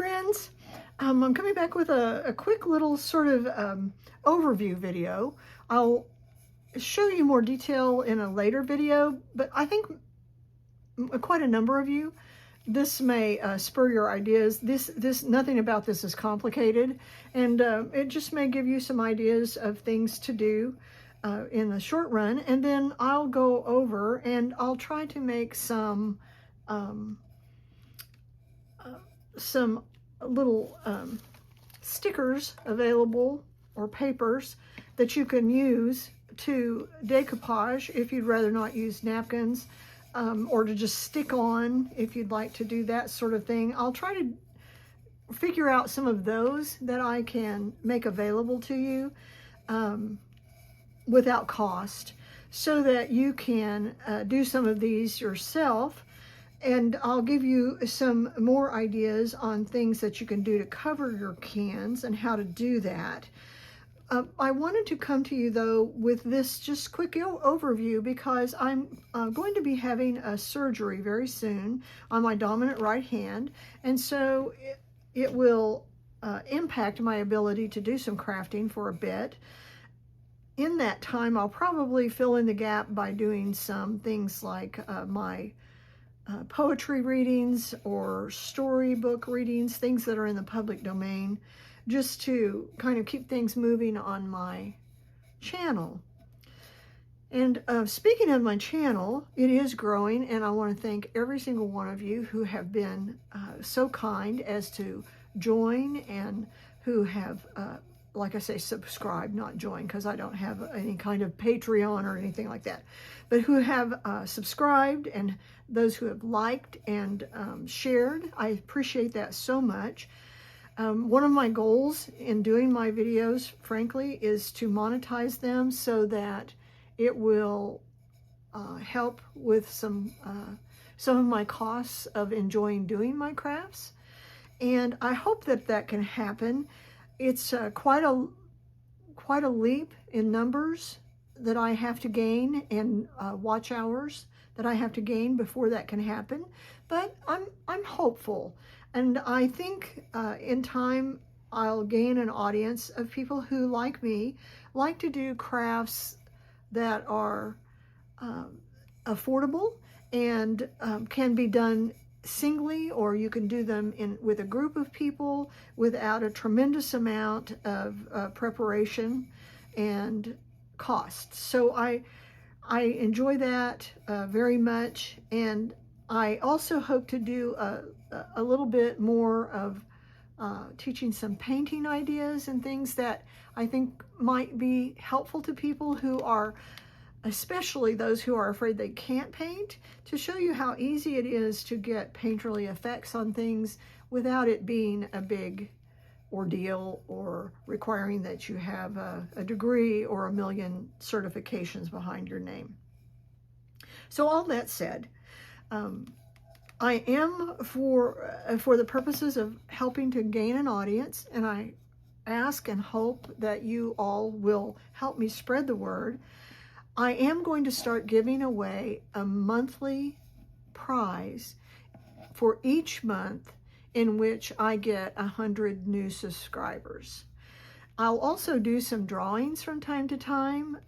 friends. I'm coming back with a quick little sort of overview video. I'll show you more detail in a later video, but I think quite a number of you, this may spur your ideas. Nothing about this is complicated, and it just may give you some ideas of things to do in the short run. And then I'll go over and I'll try to make some little stickers available, or papers that you can use to decoupage if you'd rather not use napkins, or to just stick on if you'd like to do that sort of thing. I'll try to figure out some of those that I can make available to you without cost, so that you can do some of these yourself. And I'll give you some more ideas on things that you can do to cover your cans and how to do that. I wanted to come to you though with this just quick overview because I'm going to be having a surgery very soon on my dominant right hand, and so it will impact my ability to do some crafting for a bit. In that time, I'll probably fill in the gap by doing some things like my poetry readings or storybook readings, things that are in the public domain, just to kind of keep things moving on my channel. And speaking of my channel, it is growing, and I want to thank every single one of you who have been so kind as to join, and who have, like I say, subscribe, not join, because I don't have any kind of Patreon or anything like that, but who have subscribed, and those who have liked and shared. I appreciate that so much. One of my goals in doing my videos, frankly, is to monetize them so that it will help with some of my costs of enjoying doing my crafts. And I hope that that can happen. It's quite a leap in numbers that I have to gain, and watch hours that I have to gain before that can happen. But I'm hopeful, and I think in time I'll gain an audience of people who, like me, like to do crafts that are affordable and can be done singly, or you can do them with a group of people without a tremendous amount of preparation and cost. So I enjoy that very much, and I also hope to do a little bit more of teaching some painting ideas and things that I think might be helpful to people who are, especially those who are afraid they can't paint, to show you how easy it is to get painterly effects on things without it being a big ordeal or requiring that you have a degree or a million certifications behind your name. So all that said, I am, for the purposes of helping to gain an audience, and I ask and hope that you all will help me spread the word, I am going to start giving away a monthly prize for each month in which I get 100 new subscribers. I'll also do some drawings from time to time.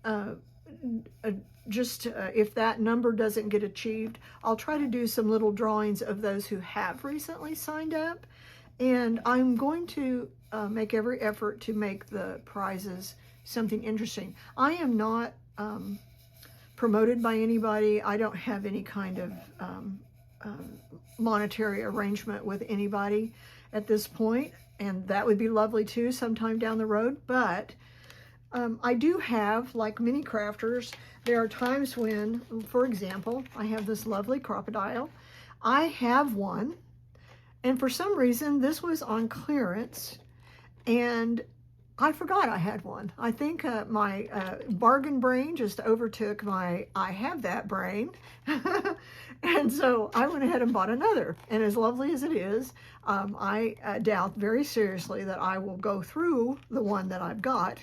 If that number doesn't get achieved, I'll try to do some little drawings of those who have recently signed up. And I'm going to make every effort to make the prizes something interesting. I am not promoted by anybody. I don't have any kind of monetary arrangement with anybody at this point, and that would be lovely too sometime down the road. But I do have, like many crafters, there are times when, for example, I have this lovely crocodile. I have one, and for some reason this was on clearance, and I forgot I had one. I think my bargain brain just overtook my I have that brain. And so I went ahead and bought another. And as lovely as it is, I doubt very seriously that I will go through the one that I've got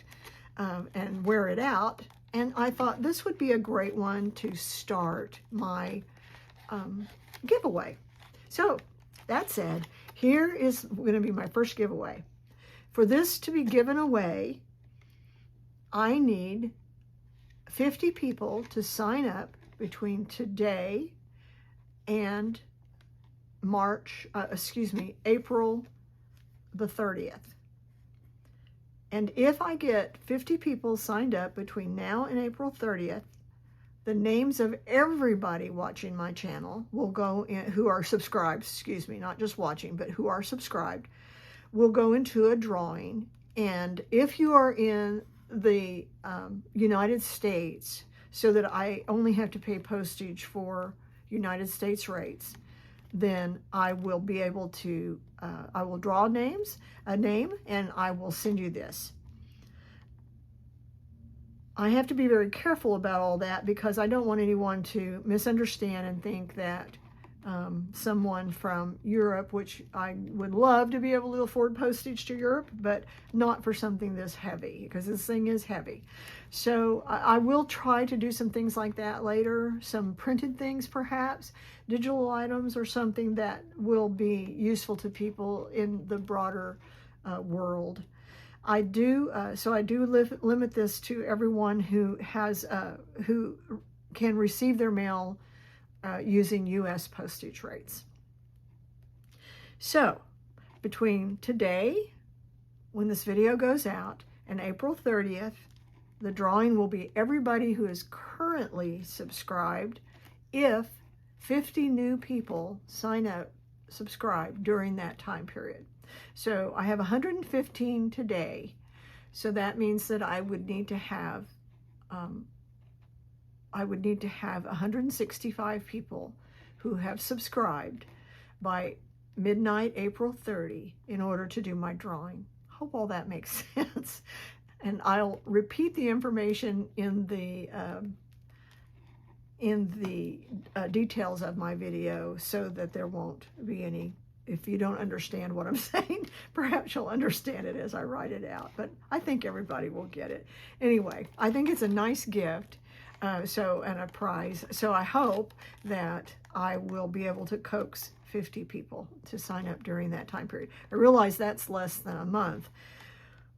and wear it out. And I thought this would be a great one to start my giveaway. So that said, Here is going to be my first giveaway. For this to be given away, I need 50 people to sign up between today and April the 30th. And if I get 50 people signed up between now and April 30th, the names of everybody watching my channel will go in, who are subscribed, not just watching, but who are subscribed, will go into a drawing. And if you are in the United States, so that I only have to pay postage for United States rates, then I will be able to, I will draw a name, and I will send you this. I have to be very careful about all that because I don't want anyone to misunderstand and think that someone from Europe, which I would love to be able to afford postage to Europe, but not for something this heavy, because this thing is heavy. So I will try to do some things like that later, some printed things perhaps, digital items, or something that will be useful to people in the broader world. I do limit this to everyone who has who can receive their mail using U.S. postage rates. So between today, when this video goes out, and April 30th, the drawing will be everybody who is currently subscribed if 50 new people subscribe during that time period. So I have 115 today, so that means that I would need to have 165 people who have subscribed by midnight April 30 in order to do my drawing. Hope all that makes sense. And I'll repeat the information in the details of my video so that there won't be any. If you don't understand what I'm saying, perhaps you'll understand it as I write it out, but I think everybody will get it. Anyway, I think it's a nice gift, and a prize. So I hope that I will be able to coax 50 people to sign up during that time period. I realize that's less than a month,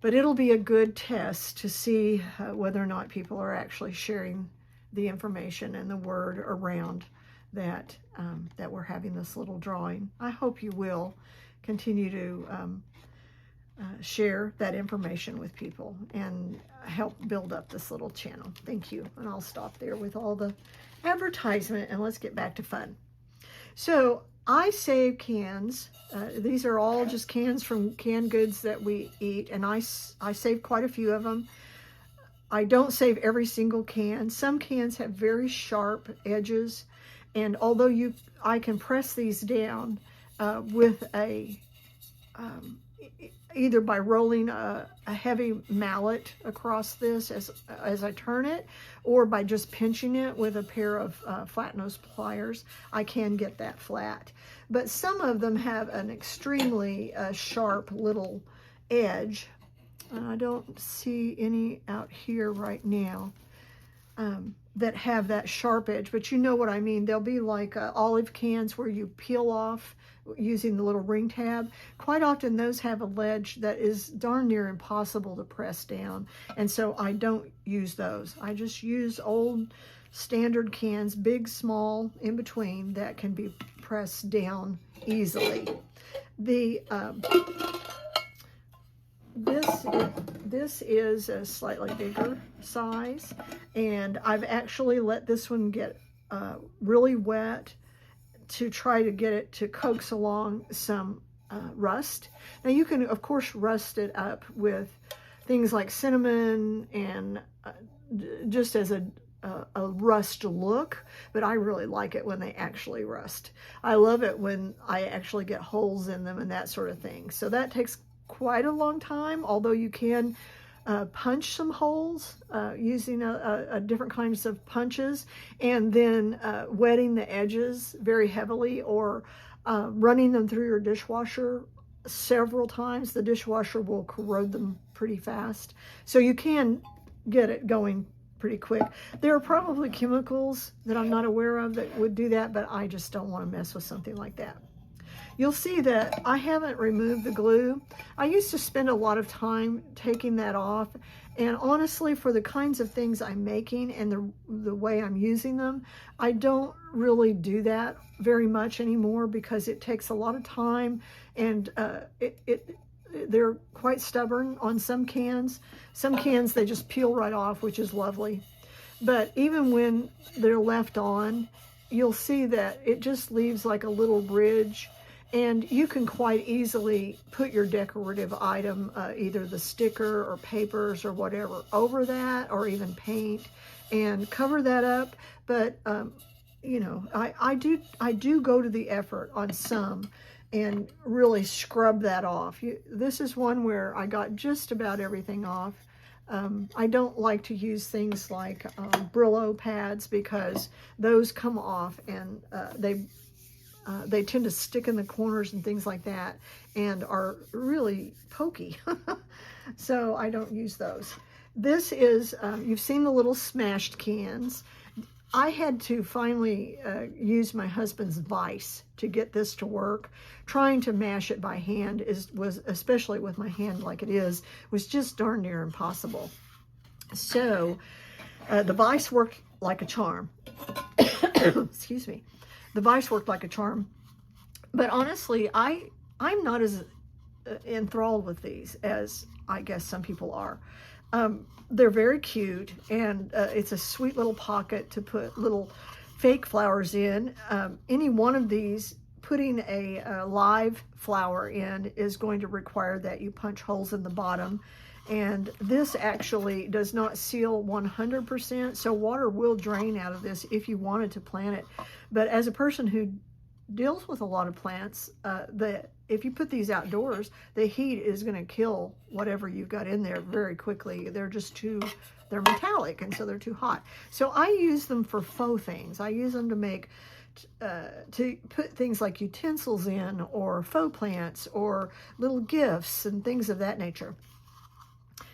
but it'll be a good test to see whether or not people are actually sharing the information and the word around that that we're having this little drawing. I hope you will continue to share that information with people and help build up this little channel. Thank you. And I'll stop there with all the advertisement and let's get back to fun. So I save cans. These are all just cans from canned goods that we eat, and I save quite a few of them. I don't save every single can. Some cans have very sharp edges, and although I can press these down with either by rolling a heavy mallet across this as I turn it, or by just pinching it with a pair of flat nose pliers, I can get that flat. But some of them have an extremely sharp little edge. I don't see any out here right now that have that sharp edge, but you know what I mean. They'll be like olive cans where you peel off using the little ring tab. Quite often those have a ledge that is darn near impossible to press down, and so I don't use those. I just use old standard cans, big, small, in between, that can be pressed down easily. This is a slightly bigger size, and I've actually let this one get really wet to try to get it to coax along some rust. Now you can of course rust it up with things like cinnamon and just as a rust look, but I really like it when they actually rust. I love it when I actually get holes in them and that sort of thing. So that takes quite a long time, although you can punch some holes using different kinds of punches, and then wetting the edges very heavily, or running them through your dishwasher several times. The dishwasher will corrode them pretty fast, so you can get it going pretty quick. There are probably chemicals that I'm not aware of that would do that, but I just don't want to mess with something like that. you'll see that I haven't removed the glue. I used to spend a lot of time taking that off, and honestly, for the kinds of things I'm making and the way I'm using them, I don't really do that very much anymore because it takes a lot of time, and they're quite stubborn on some cans. Some cans, they just peel right off, which is lovely. But even when they're left on, you'll see that it just leaves like a little ridge, and you can quite easily put your decorative item, either the sticker or papers or whatever, over that, or even paint, and cover that up. But you know, I do go to the effort on some and really scrub that off. This is one where I got just about everything off. I don't like to use things like Brillo pads because those come off, and they tend to stick in the corners and things like that and are really pokey. So I don't use those. This is, you've seen the little smashed cans. I had to finally use my husband's vise to get this to work. Trying to mash it by hand was, especially with my hand like it is, was just darn near impossible. So the vise worked like a charm. Excuse me. The vise worked like a charm. But honestly, I'm not as enthralled with these as I guess some people are. They're very cute, and it's a sweet little pocket to put little fake flowers in. Any one of these, putting a live flower in is going to require that you punch holes in the bottom. And this actually does not seal 100%, so water will drain out of this if you wanted to plant it. But as a person who deals with a lot of plants, if you put these outdoors, the heat is going to kill whatever you've got in there very quickly. They're metallic, and so they're too hot. So I use them for faux things. I use them to make, to put things like utensils in, or faux plants, or little gifts and things of that nature.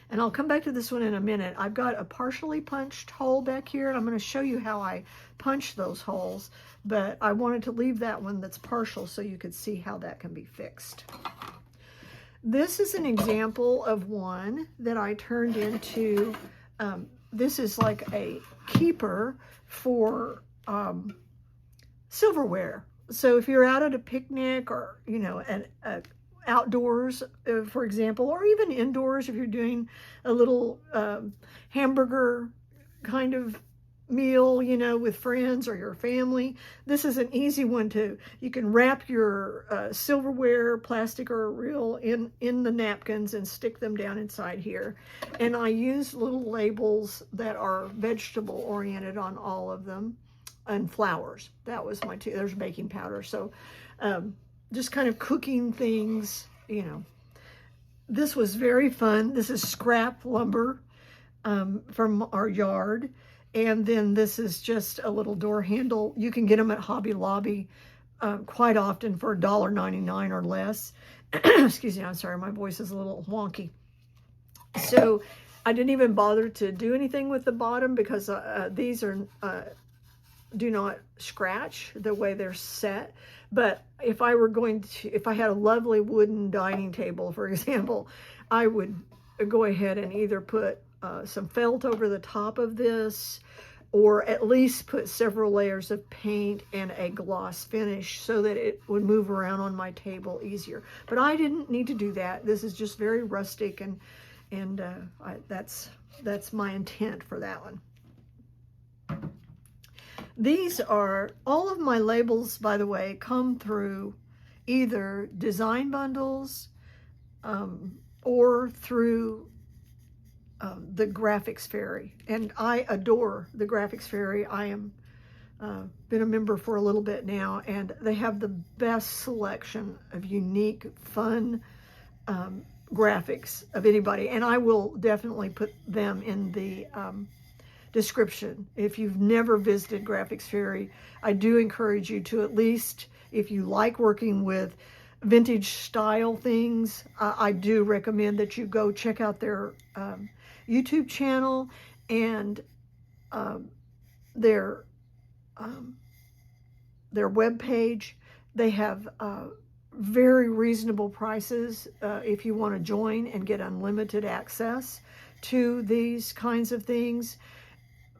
And I'll come back to this one in a minute. I've got a partially punched hole back here, and I'm going to show you how I punch those holes. But I wanted to leave that one that's partial so you could see how that can be fixed. This is an example of one that I turned into, this is like a keeper for silverware. So if you're out at a picnic, or, you know, outdoors, for example, or even indoors if you're doing a little hamburger kind of meal, you know, with friends or your family. This is an easy one you can wrap your silverware, plastic or real, in the napkins and stick them down inside here. And I use little labels that are vegetable oriented on all of them, and flowers. That was my two. There's baking powder. So just kind of cooking things, you know. This was very fun. This is scrap lumber from our yard. And then this is just a little door handle. You can get them at Hobby Lobby quite often for $1.99 or less. Excuse me, I'm sorry, my voice is a little wonky. So I didn't even bother to do anything with the bottom because these are do not scratch the way they're set. But if I had a lovely wooden dining table, for example, I would go ahead and either put some felt over the top of this, or at least put several layers of paint and a gloss finish so that it would move around on my table easier. But I didn't need to do that. This is just very rustic, and that's my intent for that one. These are, all of my labels, by the way, come through either design bundles or through the Graphics Fairy. And I adore the Graphics Fairy. I am been a member for a little bit now, and they have the best selection of unique, fun graphics of anybody. And I will definitely put them in the description. If you've never visited Graphics Fairy, I do encourage you to, at least if you like working with vintage style things, I do recommend that you go check out their YouTube channel and their web page. They have very reasonable prices if you want to join and get unlimited access to these kinds of things.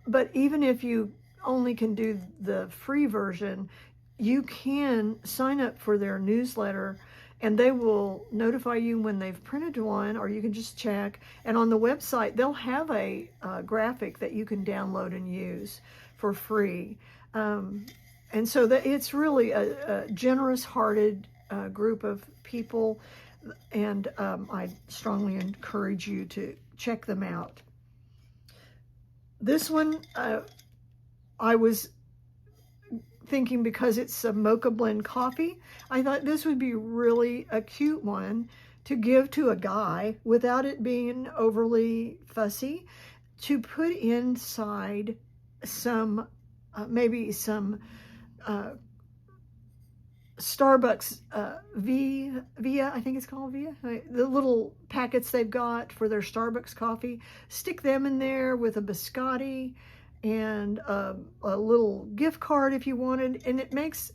But even if you only can do the free version, you can sign up for their newsletter and they will notify you when they've printed one, or you can just check. And on the website, they'll have a graphic that you can download and use for free. And so that it's really a generous-hearted group of people, and I strongly encourage you to check them out. This one, I was thinking, because it's a mocha blend coffee, I thought this would be really a cute one to give to a guy without it being overly fussy, to put inside some, maybe some Starbucks Via, I think it's called Via, the little packets they've got for their Starbucks coffee. Stick them in there with a biscotti and a little gift card if you wanted, and it makes,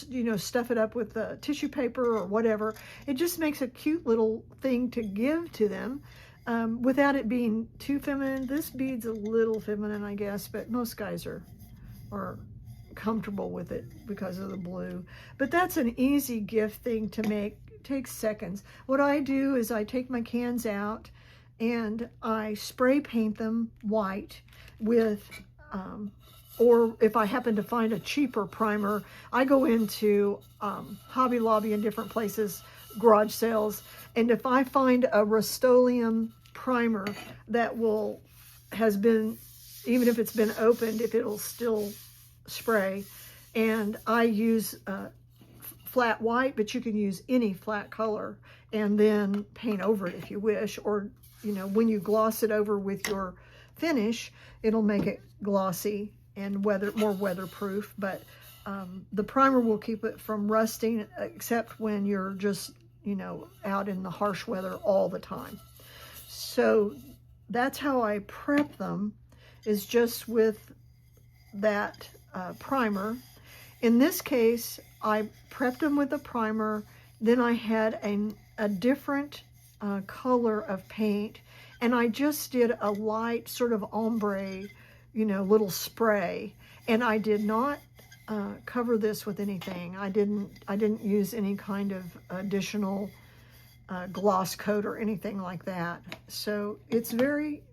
you know, stuff it up with tissue paper or whatever. It just makes a cute little thing to give to them without it being too feminine. This bead's a little feminine, I guess, but most guys are comfortable with it because of the blue. But that's an easy gift thing to make. It takes seconds. What I do is I take my cans out and I spray paint them white with, or if I happen to find a cheaper primer, I go into Hobby Lobby and different places, garage sales, and if I find a Rust-Oleum primer that has been, even if it's been opened, if it'll still spray, and I use flat white, but you can use any flat color and then paint over it if you wish, or, you know, when you gloss it over with your finish, it'll make it glossy and more weatherproof. But the primer will keep it from rusting, except when you're just, you know, out in the harsh weather all the time. So that's how I prep them, is just with that primer. In this case, I prepped them with a primer, then I had a different color of paint, and I just did a light sort of ombre, you know, little spray, and I did not cover this with anything. I didn't use any kind of additional gloss coat or anything like that. So it's very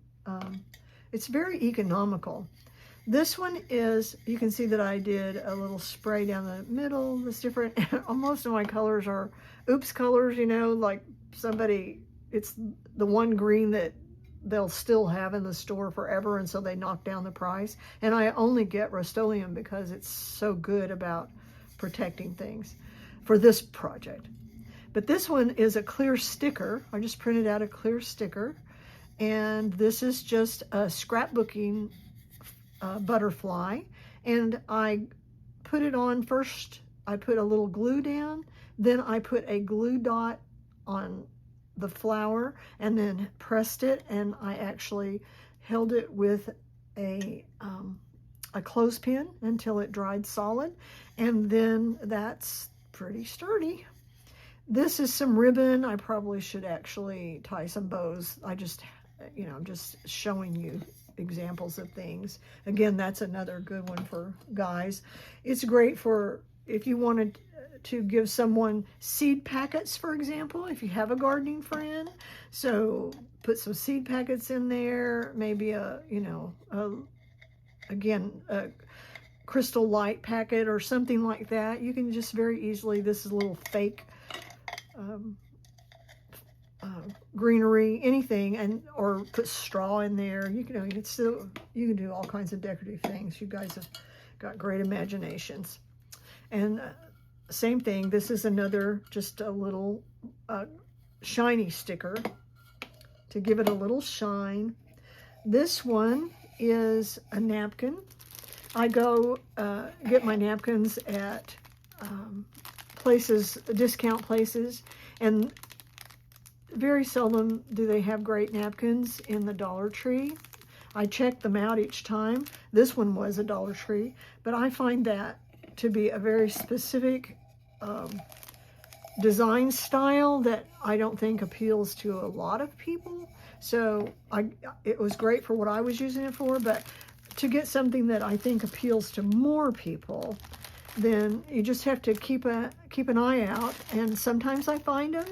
economical. This one is, you can see that I did a little spray down the middle. It's different. Most of my colors are oops colors, you know, like it's the one green that they'll still have in the store forever, and so they knock down the price. And I only get Rust-Oleum because it's so good about protecting things for this project. But this one is a clear sticker. I just printed out a clear sticker, and this is just a scrapbooking butterfly, and I put it on first. I put a little glue down, then I put a glue dot on the flower and then pressed it, and I actually held it with a clothespin until it dried solid, and then that's pretty sturdy. This is some ribbon. I probably should actually tie some bows. I just, you know, I'm just showing you examples of things. Again, that's another good one for guys. It's great for if you wanted to give someone seed packets, for example, if you have a gardening friend. So put some seed packets in there, maybe a crystal light packet or something like that. You can just very easily, this is a little fake greenery, anything, or put straw in there. You can do all kinds of decorative things. You guys have got great imaginations. And same thing, this is another, just a little shiny sticker to give it a little shine. This one is a napkin. I go get my napkins at discount places, and very seldom do they have great napkins in the Dollar Tree. I check them out each time. This one was a Dollar Tree, but I find that to be a very specific design style that I don't think appeals to a lot of people. So it was great for what I was using it for, but to get something that I think appeals to more people, then you just have to keep an eye out. And sometimes I find them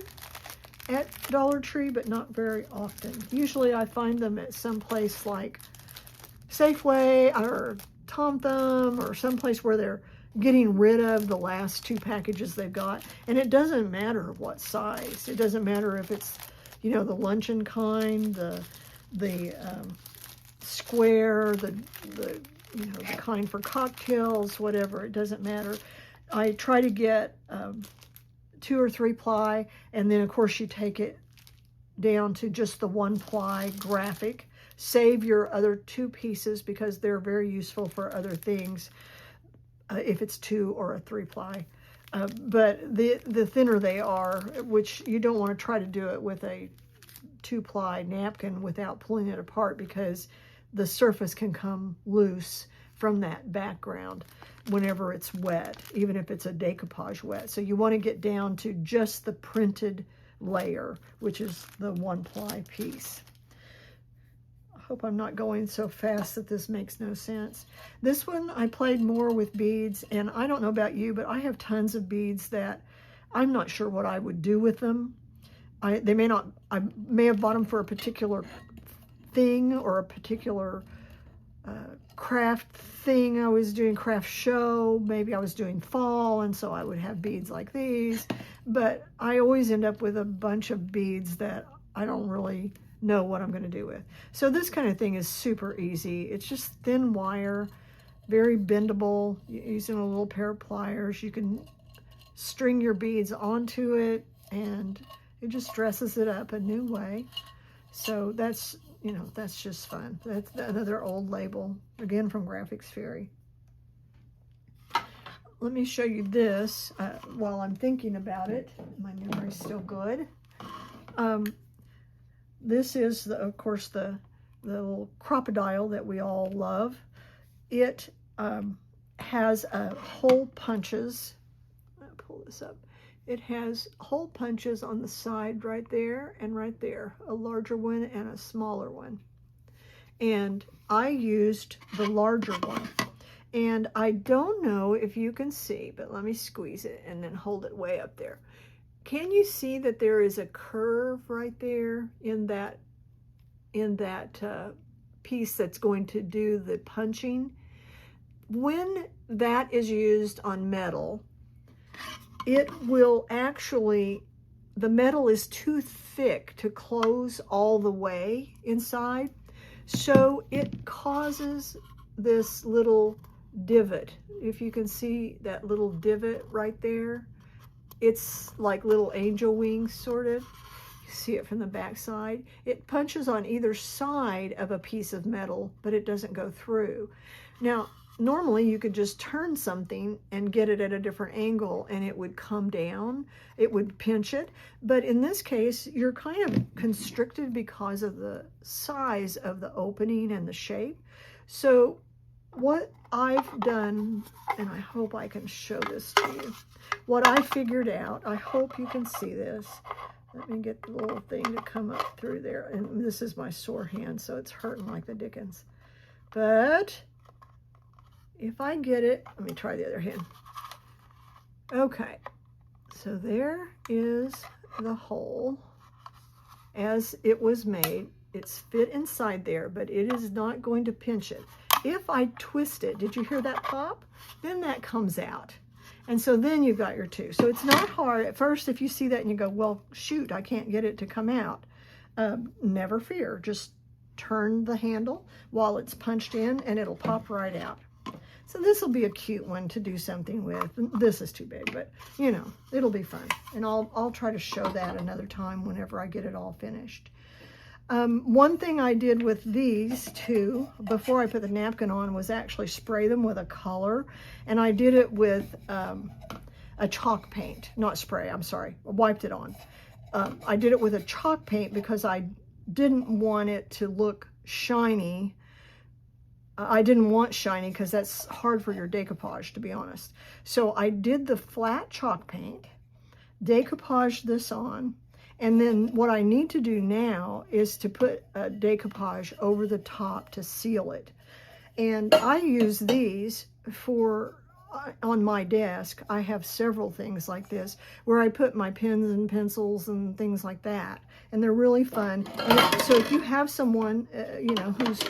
at Dollar Tree, but not very often. Usually I find them at some place like Safeway or Tom Thumb, or someplace where they're getting rid of the last 2 packages they've got. And it doesn't matter what size. It doesn't matter if it's, you know, the luncheon kind, the square, the you know, the kind for cocktails, whatever. It doesn't matter. I try to get 2 or 3 ply, and then of course you take it down to just the 1 ply graphic. Save your other 2 pieces because they're very useful for other things if it's 2 or a 3 ply. But the thinner they are, which you don't want to try to do it with a 2 ply napkin without pulling it apart, because the surface can come loose from that background whenever it's wet, even if it's a decoupage wet. So you want to get down to just the printed layer, which is the 1 ply piece. I hope I'm not going so fast that this makes no sense. This one I played more with beads, and I don't know about you, but I have tons of beads that I'm not sure what I would do with them. I may have bought them for a particular thing or a particular craft thing I was doing, craft show. Maybe I was doing fall, and so I would have beads like these. But I always end up with a bunch of beads that I don't really know what I'm going to do with. So this kind of thing is super easy. It's just thin wire, very bendable. Using a little pair of pliers, you can string your beads onto it, and it just dresses it up a new way. So that's, you know, that's just fun. That's another old label, again from Graphics Fairy. Let me show you this while I'm thinking about it. My memory's still good. This is, of course, the little crocodile that we all love. It has hole punches. I'll pull this up. It has hole punches on the side right there and right there, a larger one and a smaller one. And I used the larger one. And I don't know if you can see, but let me squeeze it and then hold it way up there. Can you see that there is a curve right there in that piece that's going to do the punching? When that is used on metal, it will actually, the metal is too thick to close all the way inside, so it causes this little divot. If you can see that little divot right there, it's like little angel wings, sort of. You see it from the back side. It punches on either side of a piece of metal, but it doesn't go through. Now, normally you could just turn something and get it at a different angle and it would come down, it would pinch it. But in this case, you're kind of constricted because of the size of the opening and the shape. So what I've done, and I hope I can show this to you, what I figured out, I hope you can see this. Let me get the little thing to come up through there. And this is my sore hand, so it's hurting like the dickens. But if I get it, let me try the other hand. Okay, so there is the hole as it was made. It's fit inside there, but it is not going to pinch it. If I twist it, did you hear that pop? Then that comes out. And so then you've got your 2. So it's not hard. At first, if you see that and you go, well, shoot, I can't get it to come out. Never fear. Just turn the handle while it's punched in and it'll pop right out. So this will be a cute one to do something with. This is too big, but you know, it'll be fun. And I'll try to show that another time whenever I get it all finished. One thing I did with these 2 before I put the napkin on was actually spray them with a color. And I did it with a chalk paint, not spray, I'm sorry, I wiped it on. I did it with a chalk paint because I didn't want it to look shiny. I didn't want shiny because that's hard for your decoupage, to be honest. So I did the flat chalk paint, decoupage this on, and then what I need to do now is to put a decoupage over the top to seal it. And I use these for, on my desk, I have several things like this where I put my pens and pencils and things like that. And they're really fun. And so if you have someone, you know, who's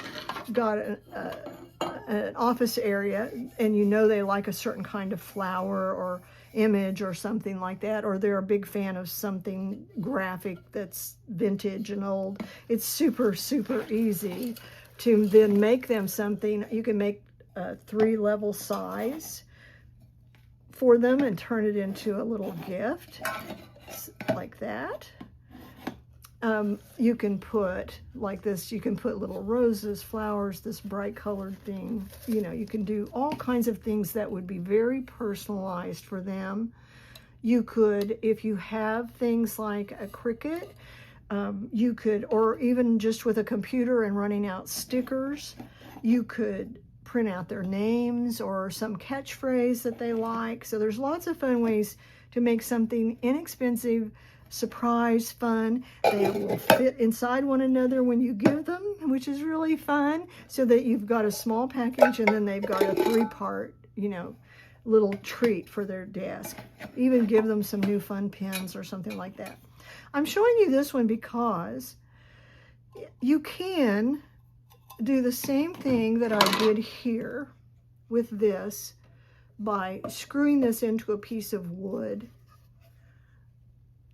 got an office area and you know they like a certain kind of flower or image or something like that, or they're a big fan of something graphic that's vintage and old, it's super, super easy to then make them something. You can make a 3-level size for them and turn it into a little gift like that. You can put like this, you can put little roses, flowers, this bright colored thing. You know, you can do all kinds of things that would be very personalized for them. You could, if you have things like a Cricut, you could, or even just with a computer and running out stickers, you could print out their names or some catchphrase that they like. So there's lots of fun ways to make something inexpensive, surprise, fun. They will fit inside one another when you give them, which is really fun, so that you've got a small package and then they've got a 3-part, you know, little treat for their desk. Even give them some new fun pens or something like that. I'm showing you this one because you can do the same thing that I did here with this by screwing this into a piece of wood.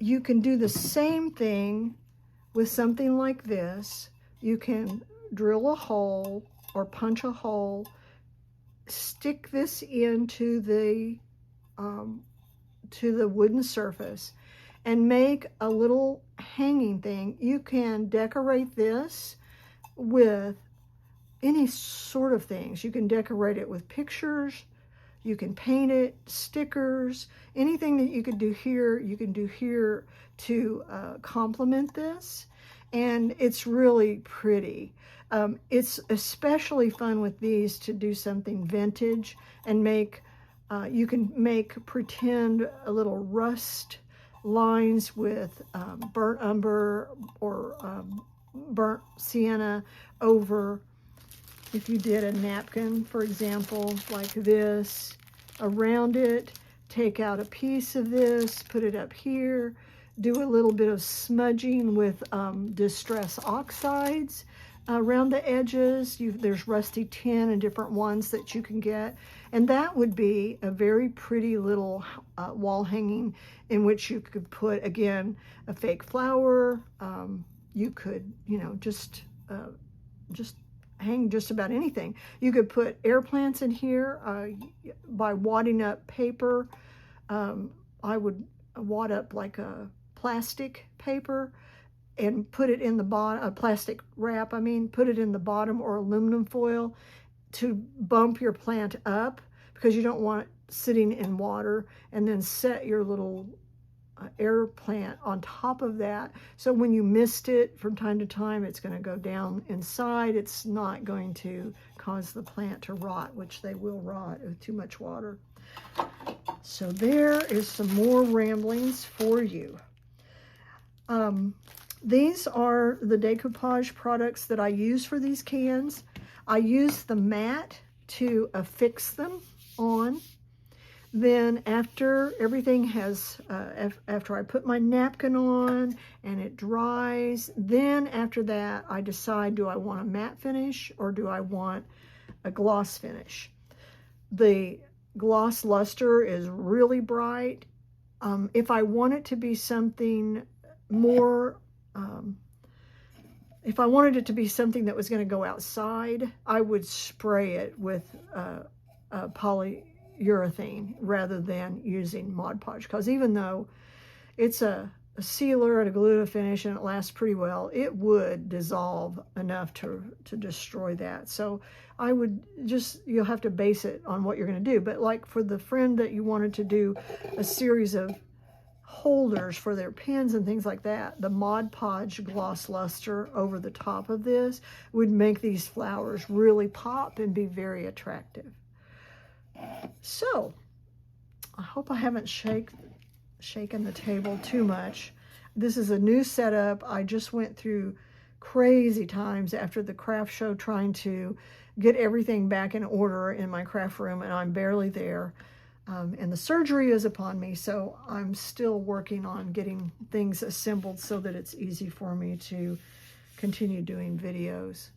You can do the same thing with something like this. You can drill a hole or punch a hole, stick this into the wooden surface, and make a little hanging thing. You can decorate this with any sort of things. You can decorate it with pictures, you can paint it, stickers, anything that you could do here, you can do here to complement this. And it's really pretty. It's especially fun with these to do something vintage and make, you can make, pretend a little rust lines with burnt umber or burnt sienna over. If you did a napkin, for example, like this, around it, take out a piece of this, put it up here, do a little bit of smudging with distress oxides around the edges. There's rusty tin and different ones that you can get. And that would be a very pretty little wall hanging in which you could put, again, a fake flower. You could, you know, just hang just about anything. You could put air plants in here by wadding up paper. I would wad up like a plastic paper and put it in the bottom, a plastic wrap, I mean, put it in the bottom, or aluminum foil to bump your plant up because you don't want it sitting in water, and then set your little air plant on top of that. So when you mist it from time to time, it's going to go down inside. It's not going to cause the plant to rot, which they will rot with too much water. So there is some more ramblings for you. These are the decoupage products that I use for these cans. I use the mat to affix them on. Then after everything has, after I put my napkin on and it dries, then after that I decide, do I want a matte finish or do I want a gloss finish? The gloss luster is really bright. If I want it to be something more, if I wanted it to be something that was going to go outside, I would spray it with polyurethane rather than using Mod Podge, because even though it's a sealer and a glue to finish and it lasts pretty well, it would dissolve enough to destroy that. So I would just, you'll have to base it on what you're going to do. But like for the friend that you wanted to do a series of holders for their pens and things like that, the Mod Podge gloss luster over the top of this would make these flowers really pop and be very attractive. So I hope I haven't shaking the table too much. This is a new setup. I just went through crazy times after the craft show trying to get everything back in order in my craft room, and I'm barely there. And the surgery is upon me, so I'm still working on getting things assembled so that it's easy for me to continue doing videos.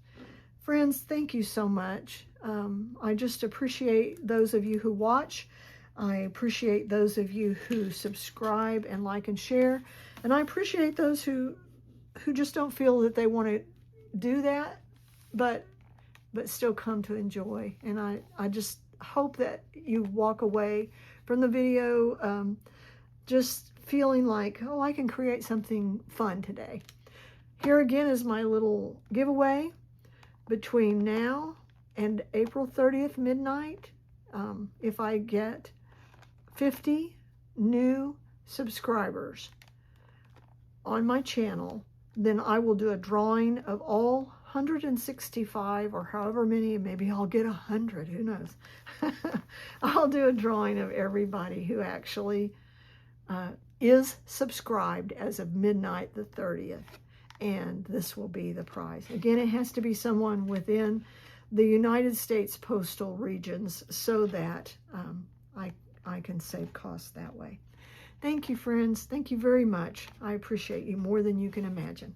Friends, thank you so much. I just appreciate those of you who watch. I appreciate those of you who subscribe and like and share. And I appreciate those who just don't feel that they want to do that, but still come to enjoy. And I just hope that you walk away from the video just feeling like, oh, I can create something fun today. Here again is my little giveaway. Between now and April 30th midnight, if I get 50 new subscribers on my channel, then I will do a drawing of all 165 or however many, maybe I'll get 100, who knows. I'll do a drawing of everybody who actually is subscribed as of midnight the 30th. And this will be the prize. Again, it has to be someone within the United States postal regions so that I can save costs that way. Thank you, friends. Thank you very much. I appreciate you more than you can imagine.